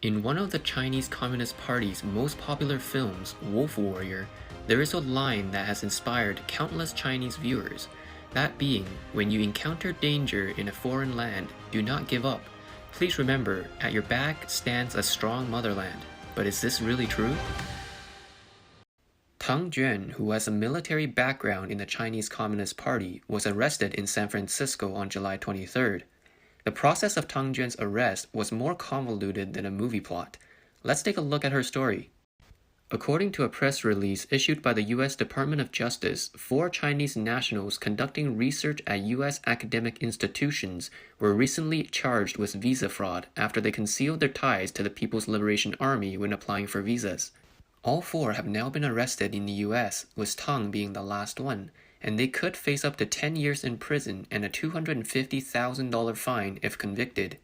In one of the Chinese Communist Party's most popular films, Wolf Warrior, there is a line that has inspired countless Chinese viewers, that being, when you encounter danger in a foreign land, do not give up. Please remember, at your back stands a strong motherland. But is this really true? Tang Juan, who has a military background in the Chinese Communist Party, was arrested in San Francisco on July 23rd. The process of Tang Juan's arrest was more convoluted than a movie plot. Let's take a look at her story. According to a press release issued by the U.S. Department of Justice, 4 Chinese nationals conducting research at U.S. academic institutions were recently charged with visa fraud after they concealed their ties to the People's Liberation Army when applying for visas. All 4 have now been arrested in the U.S., with Tang being the last one, and they could face up to 10 years in prison and a $250,000 fine if convicted.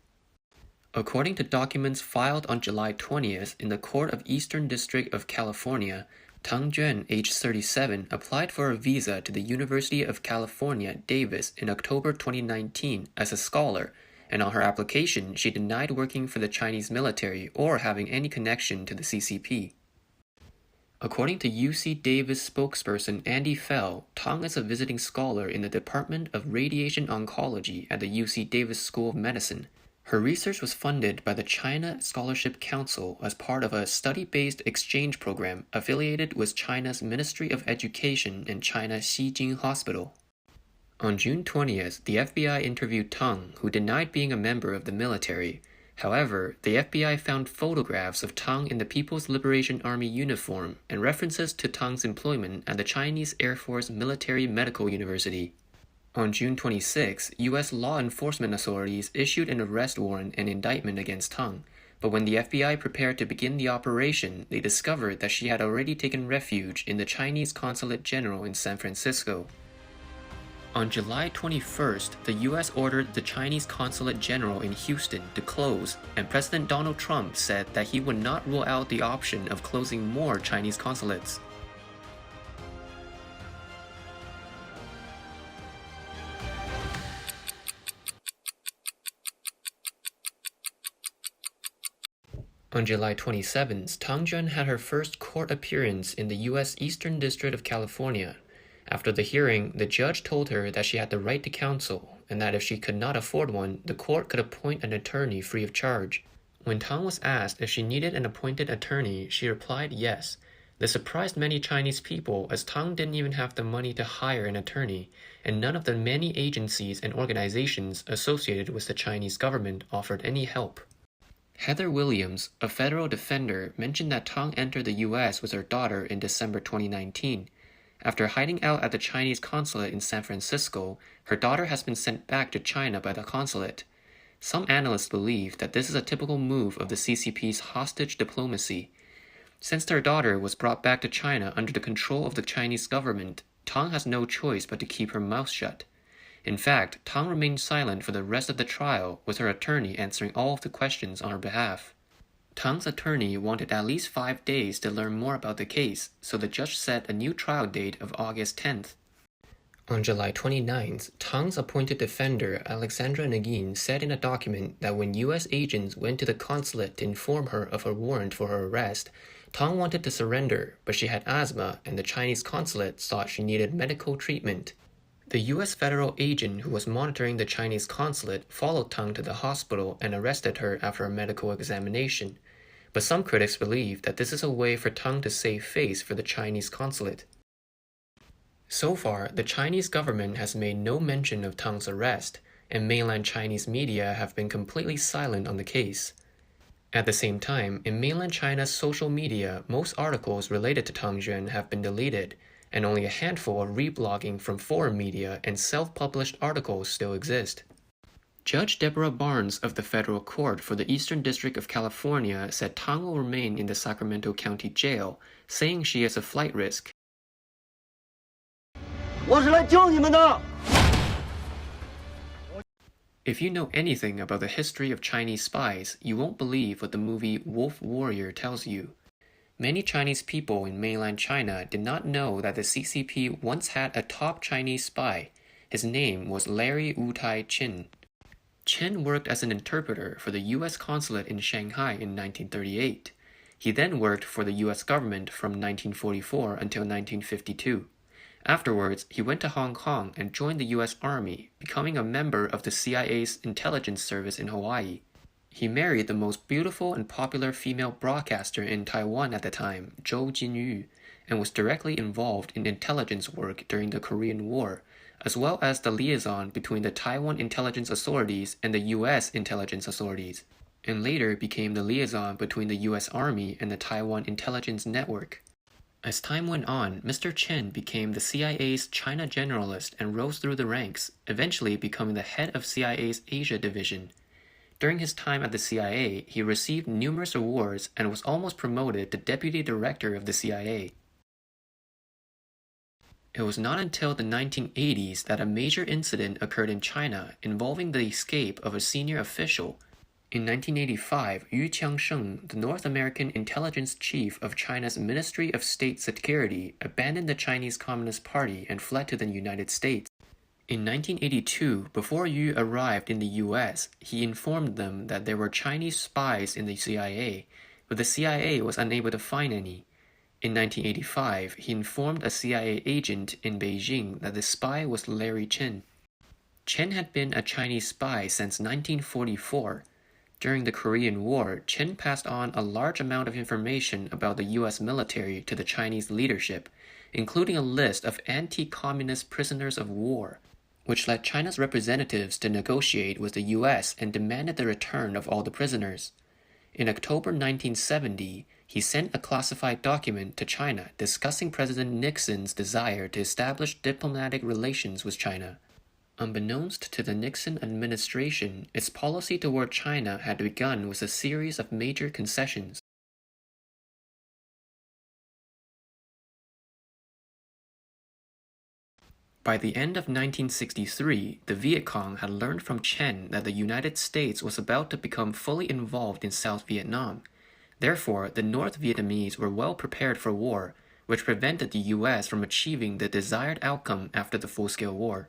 According to documents filed on July 20th in the Court of Eastern District of California, Tang Juan, age 37, applied for a visa to the University of California, Davis in October 2019 as a scholar, and on her application she denied working for the Chinese military or having any connection to the CCP. According to UC Davis spokesperson Andy Fell, Tang is a visiting scholar in the Department of Radiation Oncology at the UC Davis School of Medicine. Her research was funded by the China Scholarship Council as part of a study-based exchange program affiliated with China's Ministry of Education and China's Xijing Hospital. On June 20th, the FBI interviewed Tang, who denied being a member of the military. However, the FBI found photographs of Tang in the People's Liberation Army uniform and references to Tang's employment at the Chinese Air Force Military Medical University. On June 26, U.S. law enforcement authorities issued an arrest warrant and indictment against Tang, but when the FBI prepared to begin the operation, they discovered that she had already taken refuge in the Chinese Consulate General in San Francisco. On July 21st, the U.S. ordered the Chinese Consulate General in Houston to close, and President Donald Trump said that he would not rule out the option of closing more Chinese consulates. On July 27th, Tang Juan had her first court appearance in the U.S. Eastern District of California. After the hearing, the judge told her that she had the right to counsel, and that if she could not afford one, the court could appoint an attorney free of charge. When Tang was asked if she needed an appointed attorney, she replied yes. This surprised many Chinese people, as Tang didn't even have the money to hire an attorney, and none of the many agencies and organizations associated with the Chinese government offered any help. Heather Williams, a federal defender, mentioned that Tang entered the U.S. with her daughter in December 2019. After hiding out at the Chinese consulate in San Francisco, her daughter has been sent back to China by the consulate. Some analysts believe that this is a typical move of the CCP's hostage diplomacy. Since their daughter was brought back to China under the control of the Chinese government, Tang has no choice but to keep her mouth shut. In fact, Tang remained silent for the rest of the trial, with her attorney answering all of the questions on her behalf. Tang's attorney wanted at least 5 days to learn more about the case, so the judge set a new trial date of August 10th. On July 29th, Tang's appointed defender, Alexandra Nagin, said in a document that when U.S. agents went to the consulate to inform her of a warrant for her arrest, Tang wanted to surrender, but she had asthma and the Chinese consulate thought she needed medical treatment. The U.S. federal agent who was monitoring the Chinese consulate followed Tang to the hospital and arrested her after a medical examination. But some critics believe that this is a way for Tang to save face for the Chinese consulate. So far, the Chinese government has made no mention of Tang's arrest, and mainland Chinese media have been completely silent on the case. At the same time, in mainland China's social media, most articles related to Tang Juan have been deleted, and only a handful of reblogging from foreign media and self-published articles still exist. Judge Deborah Barnes of the Federal Court for the Eastern District of California said Tang will remain in the Sacramento County Jail, saying she is a flight risk. If you know anything about the history of Chinese spies, you won't believe what the movie Wolf Warrior tells you. Many Chinese people in mainland China did not know that the CCP once had a top Chinese spy. His name was Larry Wu-tai Chin. Chen worked as an interpreter for the U.S. consulate in Shanghai in 1938. He then worked for the U.S. government from 1944 until 1952. Afterwards, he went to Hong Kong and joined the U.S. Army, becoming a member of the CIA's intelligence service in Hawaii. He married the most beautiful and popular female broadcaster in Taiwan at the time, Zhou Jinyu, and was directly involved in intelligence work during the Korean War, as well as the liaison between the Taiwan intelligence authorities and the U.S. intelligence authorities, and later became the liaison between the U.S. Army and the Taiwan Intelligence Network. As time went on, Mr. Chen became the CIA's China generalist and rose through the ranks, eventually becoming the head of CIA's Asia division. During his time at the CIA, he received numerous awards and was almost promoted to deputy director of the CIA. It was not until the 1980s that a major incident occurred in China involving the escape of a senior official. In 1985, Keung-sheng, the North American intelligence chief of China's Ministry of State Security, abandoned the Chinese Communist Party and fled to the United States. In 1982, before Yu arrived in the U.S., he informed them that there were Chinese spies in the CIA, but the CIA was unable to find any. In 1985, he informed a CIA agent in Beijing that the spy was Larry Chen. Chen had been a Chinese spy since 1944. During the Korean War, Chen passed on a large amount of information about the U.S. military to the Chinese leadership, including a list of anti-communist prisoners of war, which led China's representatives to negotiate with the U.S. and demanded the return of all the prisoners. In October 1970, he sent a classified document to China discussing President Nixon's desire to establish diplomatic relations with China. Unbeknownst to the Nixon administration, its policy toward China had begun with a series of major concessions. By the end of 1963, the Viet Cong had learned from Chen that the United States was about to become fully involved in South Vietnam. Therefore, the North Vietnamese were well prepared for war, which prevented the U.S. from achieving the desired outcome after the full-scale war.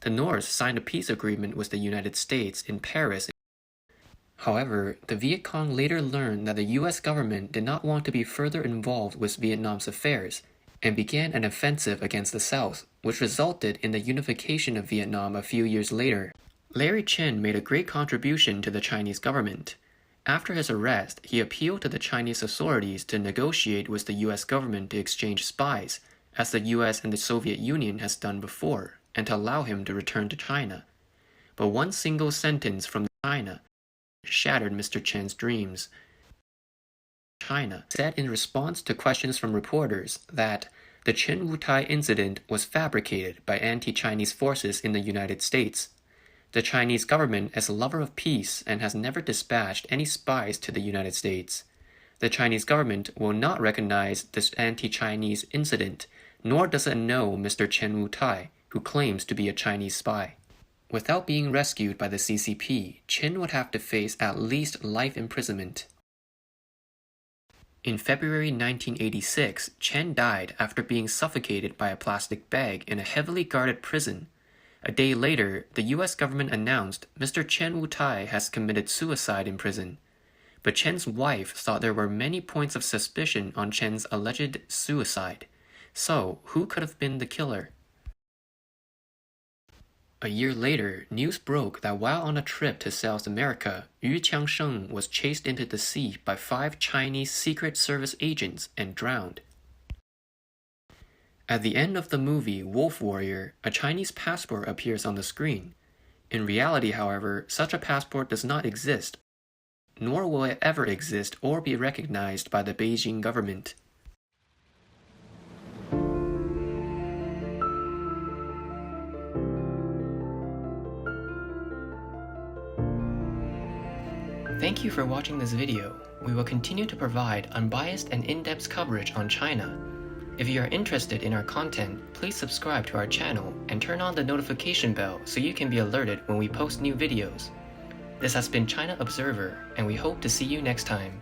The North signed a peace agreement with the United States in Paris. However, the Viet Cong later learned that the U.S. government did not want to be further involved with Vietnam's affairs, and began an offensive against the South, which resulted in the unification of Vietnam a few years later. Larry Chen made a great contribution to the Chinese government. After his arrest, he appealed to the Chinese authorities to negotiate with the U.S. government to exchange spies, as the U.S. and the Soviet Union has done before, and to allow him to return to China. But one single sentence from China shattered Mr. Chen's dreams. China said in response to questions from reporters that the Chen Wu-tai incident was fabricated by anti-Chinese forces in the United States. The Chinese government is a lover of peace and has never dispatched any spies to the United States. The Chinese government will not recognize this anti-Chinese incident, nor does it know Mr. Chen Wu-tai, who claims to be a Chinese spy. Without being rescued by the CCP, Chen would have to face at least life imprisonment. In February 1986, Chen died after being suffocated by a plastic bag in a heavily guarded prison. A day later, the U.S. government announced Mr. Chen Wu-tai has committed suicide in prison. But Chen's wife thought there were many points of suspicion on Chen's alleged suicide. So, who could have been the killer? A year later, news broke that while on a trip to South America, Keung-sheng was chased into the sea by 5 Chinese Secret Service agents and drowned. At the end of the movie Wolf Warrior, a Chinese passport appears on the screen. In reality, however, such a passport does not exist, nor will it ever exist or be recognized by the Beijing government. Thank you for watching this video. We will continue to provide unbiased and in-depth coverage on China. If you are interested in our content, please subscribe to our channel and turn on the notification bell so you can be alerted when we post new videos. This has been China Observer, and we hope to see you next time.